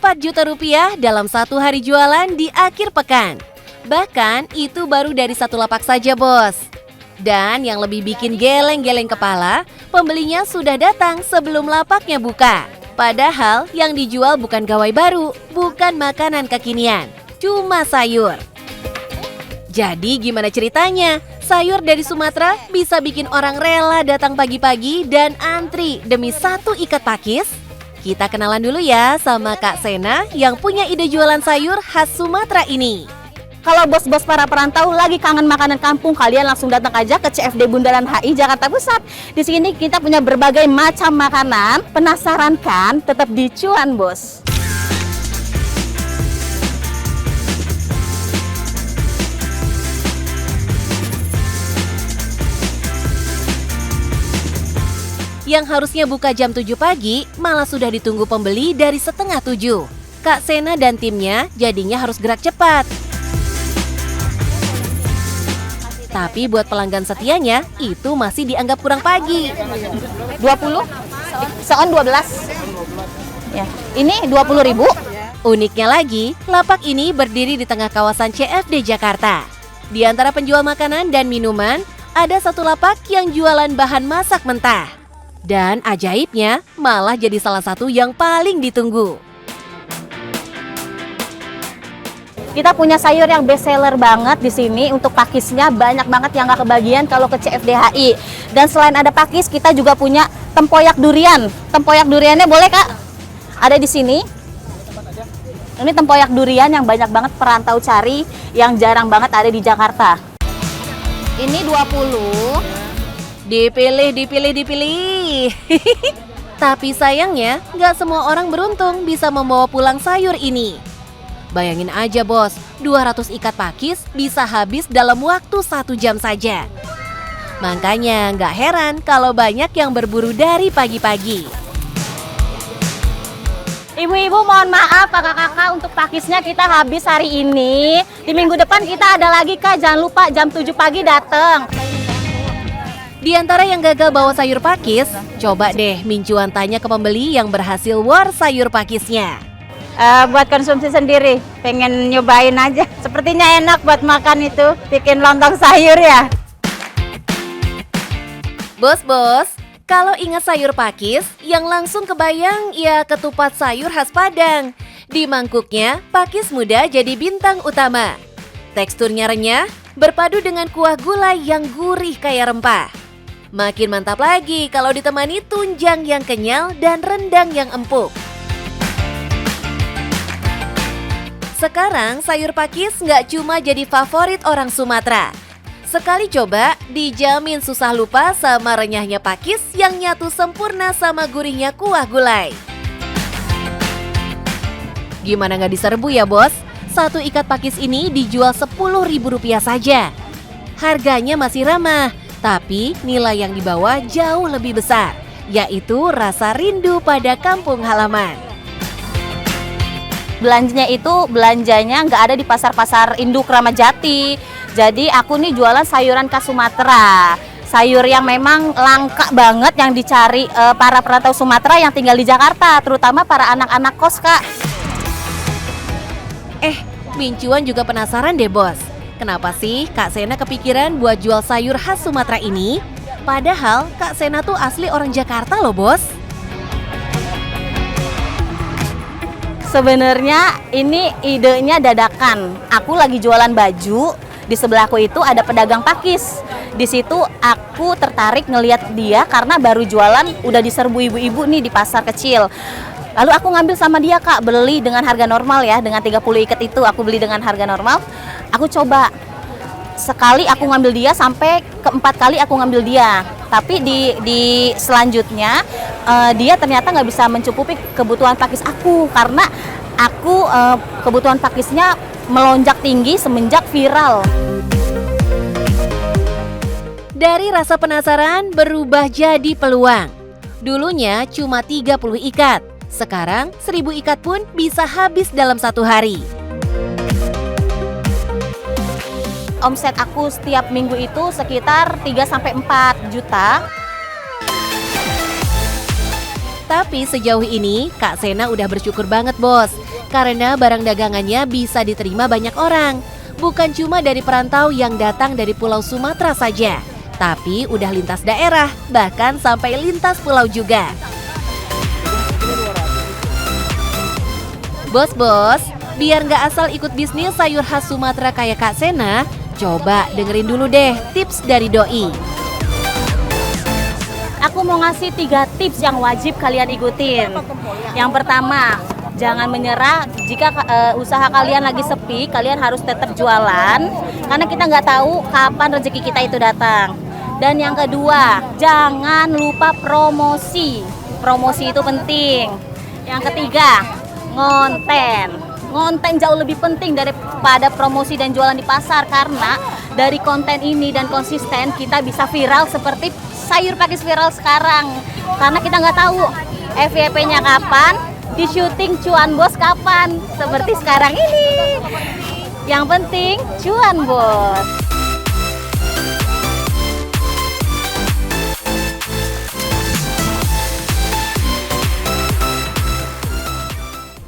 4 juta rupiah dalam satu hari jualan di akhir pekan. Bahkan itu baru dari satu lapak saja, bos. Dan yang lebih bikin geleng-geleng kepala, pembelinya sudah datang sebelum lapaknya buka. Padahal yang dijual bukan gawai baru, bukan makanan kekinian, cuma sayur. Jadi gimana ceritanya? Sayur dari Sumatera bisa bikin orang rela datang pagi-pagi dan antri demi satu ikat pakis? Kita kenalan dulu ya sama Kak Sena yang punya ide jualan sayur khas Sumatera ini. Kalau bos-bos para perantau lagi kangen makanan kampung, kalian langsung datang aja ke CFD Bundaran HI Jakarta Pusat. Di sini kita punya berbagai macam makanan. Penasaran kan? Tetap di Cuan, bos. Yang harusnya buka jam 7 pagi, malah sudah ditunggu pembeli dari setengah 7. Kak Sena dan timnya jadinya harus gerak cepat. Tapi buat pelanggan setianya, itu masih dianggap kurang pagi. 20? Seon 12. Ya, ini 20.000. Uniknya lagi, lapak ini berdiri di tengah kawasan CFD Jakarta. Di antara penjual makanan dan minuman, ada satu lapak yang jualan bahan masak mentah. Dan ajaibnya, malah jadi salah satu yang paling ditunggu. Kita punya sayur yang best seller banget di sini. Untuk pakisnya banyak banget yang gak kebagian kalau ke CFD HI. Dan selain ada pakis, kita juga punya tempoyak durian. Tempoyak duriannya boleh, Kak? Ada di sini. Ini tempoyak durian yang banyak banget perantau cari, yang jarang banget ada di Jakarta. Ini 20. Dipilih. Tapi sayangnya, nggak semua orang beruntung bisa membawa pulang sayur ini. Bayangin aja bos, 200 ikat pakis bisa habis dalam waktu 1 jam saja. Makanya nggak heran kalau banyak yang berburu dari pagi-pagi. Ibu-ibu mohon maaf kakak-kakak, untuk pakisnya kita habis hari ini. Di minggu depan kita ada lagi, Kak, jangan lupa jam 7 pagi datang. Di antara yang gagal bawa sayur pakis, coba deh Mincuan tanya ke pembeli yang berhasil war sayur pakisnya. Buat konsumsi sendiri, pengen nyobain aja. Sepertinya enak buat makan itu, bikin lontong sayur ya. Bos, kalau ingat sayur pakis, yang langsung kebayang ya ketupat sayur khas Padang. Di mangkuknya, pakis muda jadi bintang utama. Teksturnya renyah, berpadu dengan kuah gulai yang gurih kayak rempah. Makin mantap lagi kalau ditemani tunjang yang kenyal dan rendang yang empuk. Sekarang sayur pakis nggak cuma jadi favorit orang Sumatera. Sekali coba, dijamin susah lupa sama renyahnya pakis yang nyatu sempurna sama gurihnya kuah gulai. Gimana nggak diserbu ya bos? Satu ikat pakis ini dijual Rp10.000 saja. Harganya masih ramah, tapi nilai yang dibawa jauh lebih besar, yaitu rasa rindu pada kampung halaman. Belanjanya nggak ada di pasar-pasar induk Ramadjati Jati. Jadi aku nih jualan sayuran khas Sumatera. Sayur yang memang langka banget yang dicari para perantau Sumatera yang tinggal di Jakarta, terutama para anak-anak kos, Kak. Mincuan juga penasaran deh bos. Kenapa sih Kak Sena kepikiran buat jual sayur khas Sumatera ini? Padahal Kak Sena tuh asli orang Jakarta loh bos. Sebenarnya ini idenya dadakan. Aku lagi jualan baju, di sebelahku itu ada pedagang pakis. Di situ aku tertarik ngelihat dia karena baru jualan udah diserbu ibu-ibu nih di pasar kecil. Lalu aku ngambil sama dia, Kak, beli dengan harga normal ya, dengan 30 ikat itu aku beli dengan harga normal. Aku coba. Sekali aku ngambil dia sampai keempat kali aku ngambil dia. Tapi di selanjutnya dia ternyata nggak bisa mencukupi kebutuhan pakis aku karena aku kebutuhan pakisnya melonjak tinggi semenjak viral. Dari rasa penasaran berubah jadi peluang. Dulunya cuma 30 ikat, sekarang 1000 ikat pun bisa habis dalam satu hari. Omset aku setiap minggu itu sekitar 3-4 juta. Tapi sejauh ini Kak Sena udah bersyukur banget bos. karena barang dagangannya bisa diterima banyak orang. Bukan cuma dari perantau yang datang dari Pulau Sumatera saja, tapi udah lintas daerah, bahkan sampai lintas pulau juga. Bos-bos, biar nggak asal ikut bisnis sayur khas Sumatera kayak Kak Sena, coba dengerin dulu deh tips dari Doi. Aku mau ngasih 3 tips yang wajib kalian ikutin. Yang pertama, jangan menyerah jika usaha kalian lagi sepi, kalian harus tetap jualan karena kita nggak tahu kapan rezeki kita itu datang. Dan yang kedua, jangan lupa promosi. Promosi itu penting. Yang ketiga, ngonten. Ngonten jauh lebih penting daripada promosi dan jualan di pasar karena dari konten ini dan konsisten kita bisa viral seperti sayur pakis viral sekarang. Karena kita nggak tahu FYP-nya kapan, di syuting cuan bos kapan, seperti sekarang ini. Yang penting cuan bos.